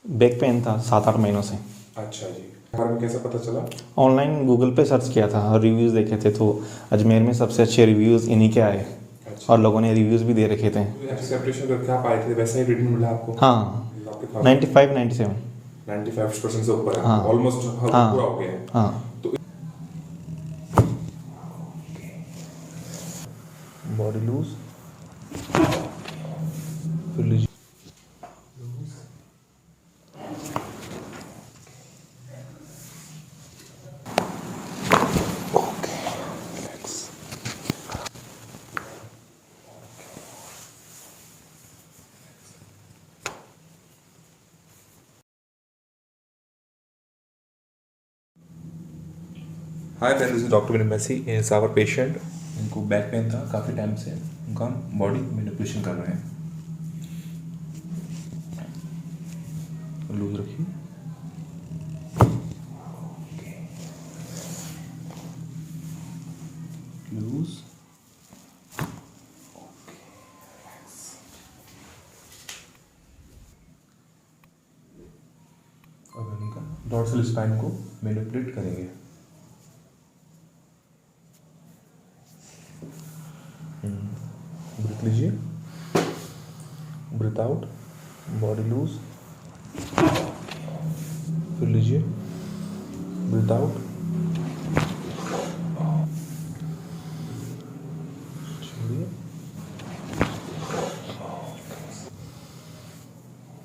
Back pain था 7-8 महीनों से। अच्छा जी, बारे में कैसे पता चला? ऑनलाइन गूगल पे सर्च किया था और रिव्यूज़ देखे थे, तो अजमेर में सबसे अच्छे रिव्यूज़ इन्हीं के आए। अच्छा। और लोगों ने रिव्यूज़ भी दे रखे थे। एक्सेप्टेशन करके आप आए थे, वैसा ही ट्रीटमेंट मिला आपको? हाँ, आपके पास 95-97। 95% से ऊपर है, हाँ ऑलमोस्ट हाँ पूरा हो गया है। हाँ। तो बॉडी लूज, फिर लीजिए। Hi friends, this is doctor Vinay Massey. Is our patient. इनको बैक पेन था काफ़ी टाइम से, उनका हम बॉडी मैनिपुलेशन कर रहे हैं। लूज रखिए। लूज। अब हम इनका डॉर्सल स्पाइन को मैनिपुलेट करेंगे। ब्रीथ लीजिए, ब्रीथ आउट, बॉडी लूज, फिर लीजिए, ब्रीथ आउट, छोड़िए,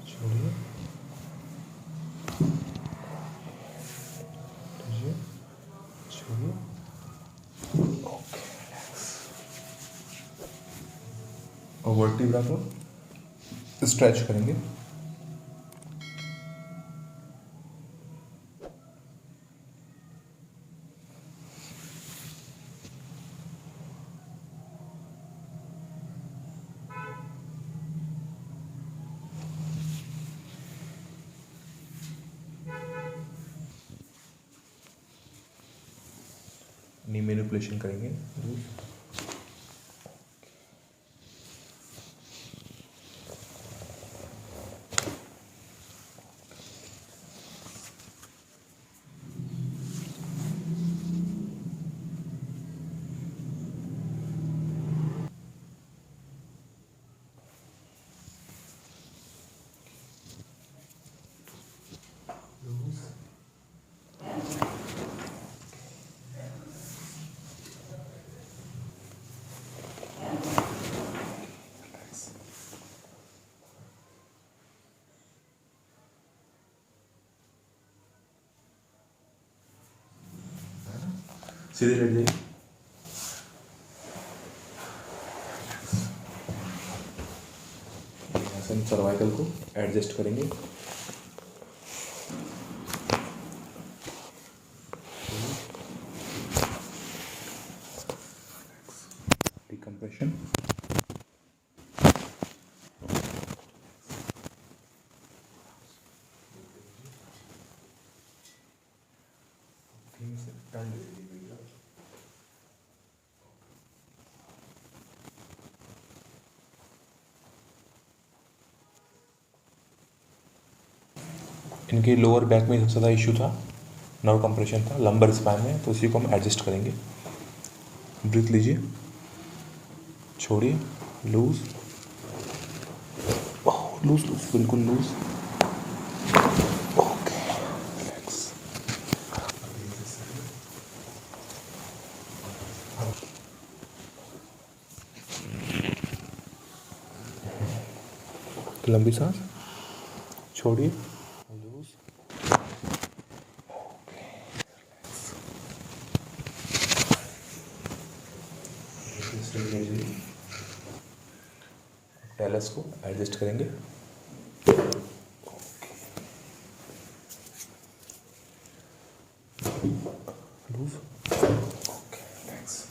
छोड़िए, लीजिए, छोड़िए। ओके, और वर्टिब्रा को स्ट्रेच करेंगे। नी मैनिपुलेशन करेंगे। सीधे लेट जाइए। हम सर्वाइकल को एडजस्ट करेंगे। डिकम्प्रेशन। इनके लोअर बैक में सबसे ज़्यादा इशू था, नर्व कंप्रेशन था लंबर स्पाइन में, तो उसी को हम एडजस्ट करेंगे। ब्रीथ लीजिए, छोड़िए, लूज, लूज लूज, बिल्कुल लूज। Okay, relax. लंबी सांस, छोड़िए, लूज। टेलस को एडजस्ट करेंगे। Loose. Okay, thanks.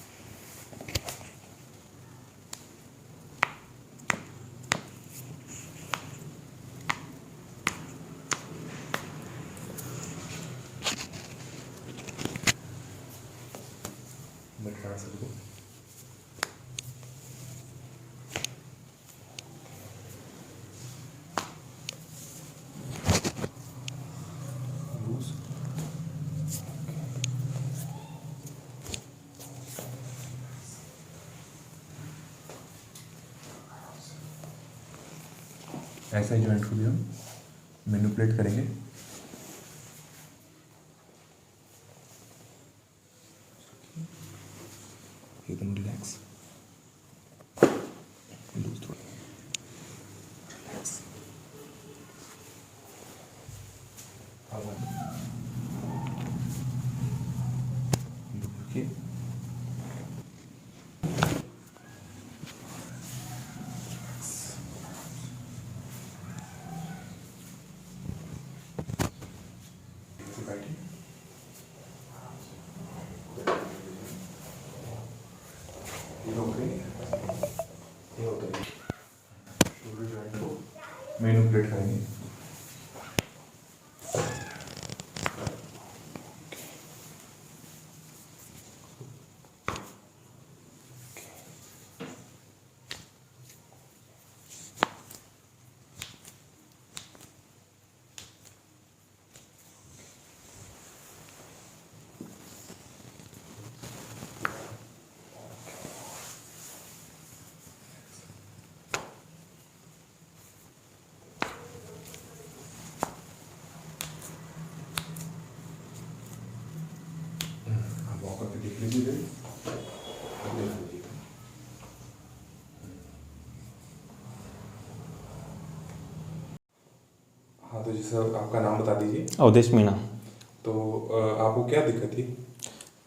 Mid transfer को ऐसा ही जॉइंट को भी हम मैनिपुलेट करेंगे। एकदम रिलैक्स, लूज थोड़ा, रिलैक्स। देखिए मैनिपुलेट करेंगे। आप वॉक करके देख लीजिए, हाँ। तो जी सर, आपका नाम बता दीजिए। अवधेश मीणा। तो आपको क्या दिक्कत थी?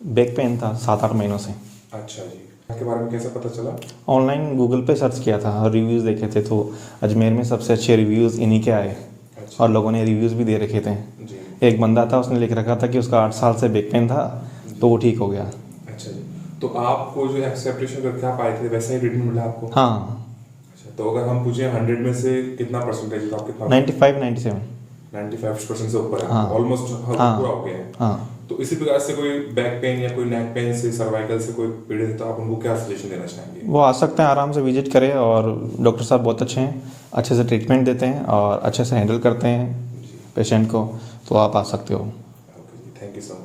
बैक पेन था 7-8 महीनों से। अच्छा जी, के बारे में कैसे पता चला? ऑनलाइन गूगल पे सर्च किया था, रिव्यूज़ देखे थे तो अजमेर में सबसे अच्छे रिव्यूज़ इन्हीं के आए। अच्छा। और लोगों ने रिव्यूज़ भी दे रखे थे। जी। एक बंदा था, उसने लिख रखा था कि उसका 8 साल से बैक पेन था तो वो ठीक हो गया। अच्छा जी, तो आपको जो एक्सेप्टेशन करके आप आए थे वैसा ही ट्रीटमेंट मिला आपको? हाँ। अच्छा, तो अगर हम पूछें 100 में से कितना परसेंटेज था, आप कितना? 95-97। 95% से ऊपर है, हाँ। ऑलमोस्ट हाँ। पूरा हो गया है। हाँ। तो इसी प्रकार से कोई बैक पेन या कोई नेक पेन से, सर्वाइकल से कोई पीड़ित है तो आप उनको क्या सजेशन देना चाहेंगे? वो आ सकते हैं, आराम से विजिट करें और डॉक्टर साहब बहुत अच्छे हैं, अच्छे से ट्रीटमेंट देते हैं और अच्छे से हैंडल करते हैं पेशेंट को, तो आप आ सकते हो। Okay ji, thank you so much.